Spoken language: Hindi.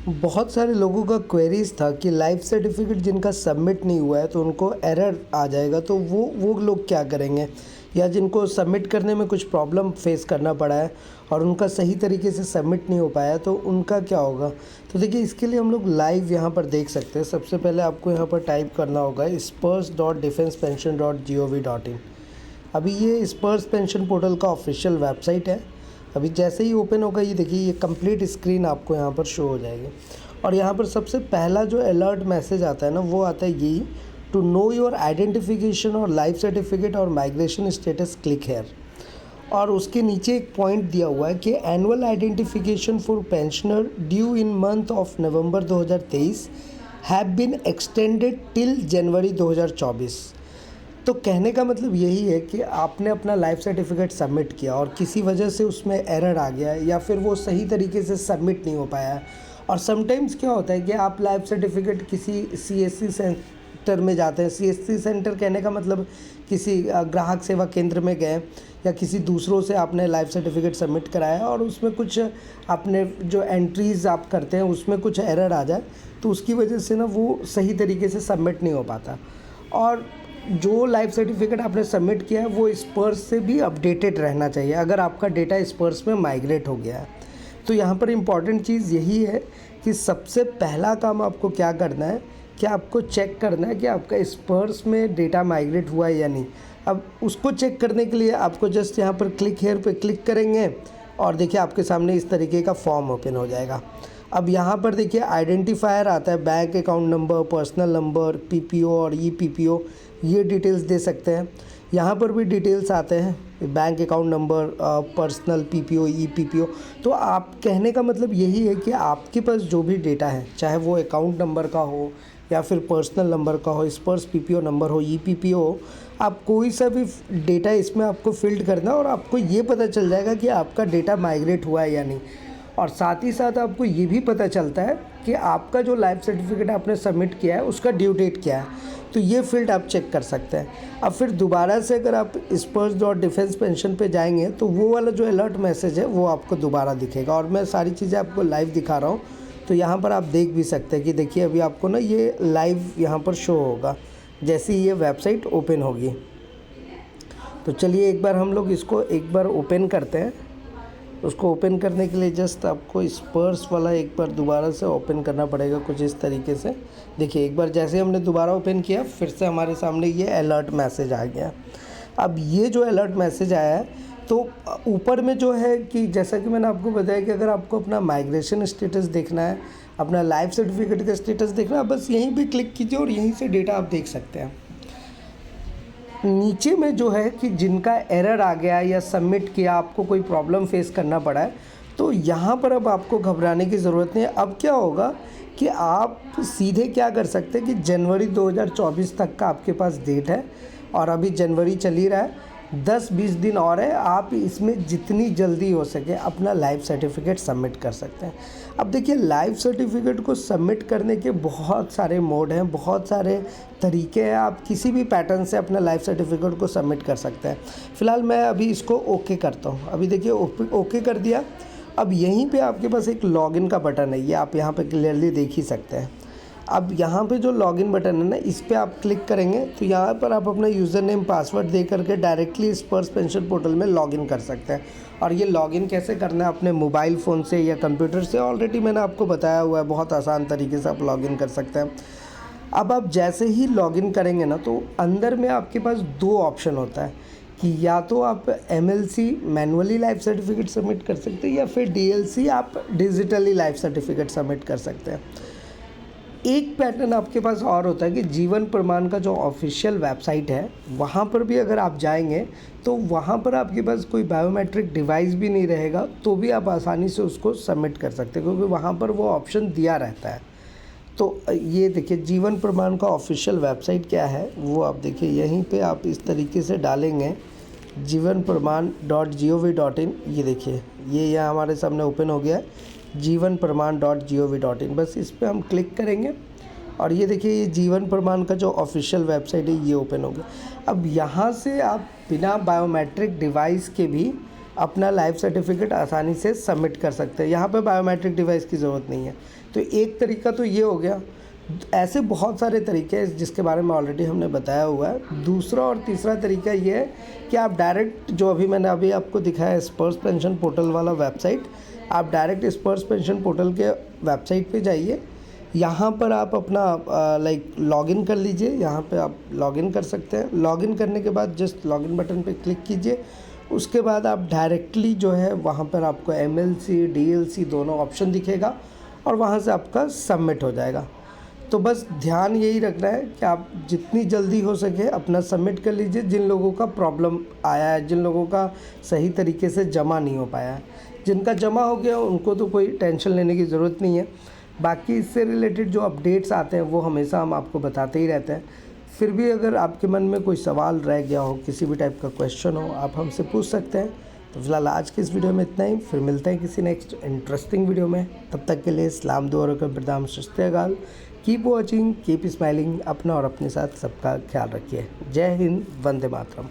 बहुत सारे लोगों का क्वेरीज था कि लाइफ सर्टिफिकेट जिनका सबमिट नहीं हुआ है तो उनको एरर आ जाएगा, तो वो लोग क्या करेंगे, या जिनको सबमिट करने में कुछ प्रॉब्लम फेस करना पड़ा है और उनका सही तरीके से सबमिट नहीं हो पाया तो उनका क्या होगा। तो देखिए, इसके लिए हम लोग लाइव यहाँ पर देख सकते हैं। सबसे पहले आपको यहाँ पर टाइप करना होगा spurs.defensepension.gov.in। अभी ये स्पर्स पेंशन पोर्टल का ऑफिशियल वेबसाइट है। अभी जैसे ही ओपन होगा, ये देखिए, ये कंप्लीट स्क्रीन आपको यहाँ पर शो हो जाएगी और यहाँ पर सबसे पहला जो अलर्ट मैसेज आता है ना, वो आता है यही, टू नो योर आइडेंटिफिकेशन और लाइफ सर्टिफिकेट और माइग्रेशन स्टेटस, क्लिक हेयर। और उसके नीचे एक पॉइंट दिया हुआ है कि annual identification for pensioner due in month of November 2023 have been extended till January 2024। तो कहने का मतलब यही है कि आपने अपना लाइफ सर्टिफिकेट सबमिट किया और किसी वजह से उसमें एरर आ गया है या फिर वो सही तरीके से सबमिट नहीं हो पाया है। और समटाइम्स क्या होता है कि आप लाइफ सर्टिफिकेट किसी सीएससी सेंटर में जाते हैं। सीएससी सेंटर कहने का मतलब किसी ग्राहक सेवा केंद्र में गए या किसी दूसरों से आपने लाइफ सर्टिफिकेट सबमिट कराया और उसमें कुछ आपने जो एंट्रीज़ आप करते हैं उसमें कुछ एरर आ जाए, तो उसकी वजह से ना वो सही तरीके से सबमिट नहीं हो पाता। और जो लाइफ सर्टिफिकेट आपने सबमिट किया है वो स्पर्स से भी अपडेटेड रहना चाहिए अगर आपका डेटा स्पर्स में माइग्रेट हो गया है। तो यहाँ पर इम्पॉर्टेंट चीज़ यही है कि सबसे पहला काम आपको क्या करना है कि आपको चेक करना है कि आपका स्पर्स में डेटा माइग्रेट हुआ है या नहीं। अब उसको चेक करने के लिए आपको जस्ट यहाँ पर क्लिक हेयर पे क्लिक करेंगे और देखिए आपके सामने इस तरीके का फॉर्म ओपन हो जाएगा। अब यहाँ पर देखिए आइडेंटिफायर आता है, bank account number, personal number, PPO और ई पीपीओ, ये डिटेल्स दे सकते हैं। यहाँ पर भी डिटेल्स आते हैं, bank account number, personal, PPO, e PPO. तो आप कहने का मतलब यही है कि आपके पास जो भी डेटा है, चाहे वो अकाउंट नंबर का हो या फिर पर्सनल नंबर का हो, स्पर्स पीपीओ नंबर हो, ई पीपीओ हो, आप कोई सा भी डेटा इसमें आपको फिल्ड करना है और आपको ये पता चल जाएगा कि आपका डेटा माइग्रेट हुआ है या नहीं। और साथ ही साथ आपको ये भी पता चलता है कि आपका जो लाइफ सर्टिफिकेट आपने सबमिट किया है उसका ड्यू डेट क्या है, तो ये फील्ड आप चेक कर सकते हैं। अब फिर दोबारा से अगर आप spurs.defensepension पे जाएंगे तो वो वाला जो अलर्ट मैसेज है वो आपको दोबारा दिखेगा और मैं सारी चीज़ें आपको लाइव दिखा रहा हूँ। तो यहाँ पर आप देख भी सकते हैं कि देखिए अभी आपको ना ये लाइव यहाँ पर शो होगा जैसे ही ये वेबसाइट ओपन होगी। तो चलिए एक बार हम लोग इसको एक बार ओपन करते हैं। उसको ओपन करने के लिए जस्ट आपको स्पर्स वाला एक बार दोबारा से ओपन करना पड़ेगा कुछ इस तरीके से। देखिए एक बार जैसे हमने दोबारा ओपन किया फिर से हमारे सामने ये अलर्ट मैसेज आ गया। अब ये जो अलर्ट मैसेज आया है तो ऊपर में जो है कि जैसा कि मैंने आपको बताया कि अगर आपको अपना माइग्रेशन स्टेटस देखना है, अपना लाइफ सर्टिफिकेट का स्टेटस देखना है, बस यहीं पर क्लिक कीजिए और यहीं से डेटा आप देख सकते हैं। नीचे में जो है कि जिनका एरर आ गया या सबमिट किया, आपको कोई प्रॉब्लम फेस करना पड़ा है, तो यहाँ पर अब आपको घबराने की ज़रूरत नहीं है। अब क्या होगा कि आप सीधे क्या कर सकते हैं कि जनवरी 2024 तक का आपके पास डेट है और अभी जनवरी चल ही रहा है, 10-20 दिन और है। आप इसमें जितनी जल्दी हो सके अपना लाइफ सर्टिफिकेट सबमिट कर सकते हैं। अब देखिए लाइफ सर्टिफिकेट को सबमिट करने के बहुत सारे मोड हैं, बहुत सारे तरीके हैं। आप किसी भी पैटर्न से अपना लाइफ सर्टिफिकेट को सबमिट कर सकते हैं। फ़िलहाल मैं अभी इसको ओके करता हूँ। अभी देखिए ओके कर दिया। अब यहीं पे आपके पास एक लॉगिन का बटन है, ये आप यहाँ पे क्लियरली देख ही सकते हैं। अब यहाँ पे जो लॉगिन बटन है ना, इस पर आप क्लिक करेंगे तो यहाँ पर आप अपना यूज़र नेम पासवर्ड दे करके डायरेक्टली स्पर्स पेंशन पोर्टल में लॉगिन कर सकते हैं। और ये लॉगिन कैसे करना है अपने मोबाइल फ़ोन से या कंप्यूटर से, ऑलरेडी मैंने आपको बताया हुआ है, बहुत आसान तरीके से आप लॉगिन कर सकते हैं। अब आप जैसे ही लॉगिन करेंगे ना तो अंदर में आपके पास 2 ऑप्शन होता है कि या तो आप MLC manually life certificate submit कर सकते हैं या फिर DLC आप डिजिटली लाइफ सर्टिफिकेट सबमिट कर सकते हैं। एक पैटर्न आपके पास और होता है कि जीवन प्रमाण का जो ऑफिशियल वेबसाइट है वहाँ पर भी अगर आप जाएंगे तो वहाँ पर आपके पास कोई बायोमेट्रिक डिवाइस भी नहीं रहेगा, तो भी आप आसानी से उसको सबमिट कर सकते हैं क्योंकि वहाँ पर वो ऑप्शन दिया रहता है। तो ये देखिए जीवन प्रमाण का ऑफिशियल वेबसाइट क्या है वो आप देखिए, यहीं पे आप इस तरीके से डालेंगे jivanpraman.gov.in। ये देखिए ये यहाँ हमारे सामने ओपन हो गया है, jivanpraman.gov.in। बस इस पर हम क्लिक करेंगे और ये देखिए ये जीवन प्रमाण का जो ऑफिशियल वेबसाइट है ये ओपन हो गया। अब यहाँ से आप बिना बायोमेट्रिक डिवाइस के भी अपना लाइफ सर्टिफिकेट आसानी से सबमिट कर सकते हैं। यहाँ पे बायोमेट्रिक डिवाइस की ज़रूरत नहीं है। तो एक तरीका तो ये हो गया। ऐसे बहुत सारे तरीके हैं जिसके बारे में ऑलरेडी हमने बताया हुआ है। दूसरा और तीसरा तरीका ये है कि आप डायरेक्ट, जो मैंने अभी आपको दिखाया स्पर्श पेंशन पोर्टल वाला वेबसाइट, आप डायरेक्ट स्पर्श पेंशन पोर्टल के वेबसाइट पे जाइए। यहाँ पर आप अपना लॉगिन कर लीजिए। यहाँ पे आप लॉगिन कर सकते हैं। लॉगिन करने के बाद जस्ट लॉगिन बटन पे क्लिक कीजिए। उसके बाद आप डायरेक्टली जो है वहाँ पर आपको MLC DLC दोनों ऑप्शन दिखेगा और वहाँ से आपका सबमिट हो जाएगा। तो बस ध्यान यही रखना है कि आप जितनी जल्दी हो सके अपना सबमिट कर लीजिए। जिन लोगों का प्रॉब्लम आया है, जिन लोगों का सही तरीके से जमा नहीं हो पाया है, जिनका जमा हो गया उनको तो कोई टेंशन लेने की ज़रूरत नहीं है। बाकी इससे रिलेटेड जो अपडेट्स आते हैं वो हमेशा हम आपको बताते ही रहते हैं। फिर भी अगर आपके मन में कोई सवाल रह गया हो, किसी भी टाइप का क्वेश्चन हो, आप हमसे पूछ सकते हैं। तो फिलहाल आज की इस वीडियो में इतना ही। फिर मिलते हैं किसी नेक्स्ट इंटरेस्टिंग वीडियो में। तब तक के लिए सलाम दुआ और बरदाम सस्तेगाल। Keep watching, keep smiling. अपना और अपने साथ सबका ख्याल रखिए। जय हिंद, वंदे मातरम।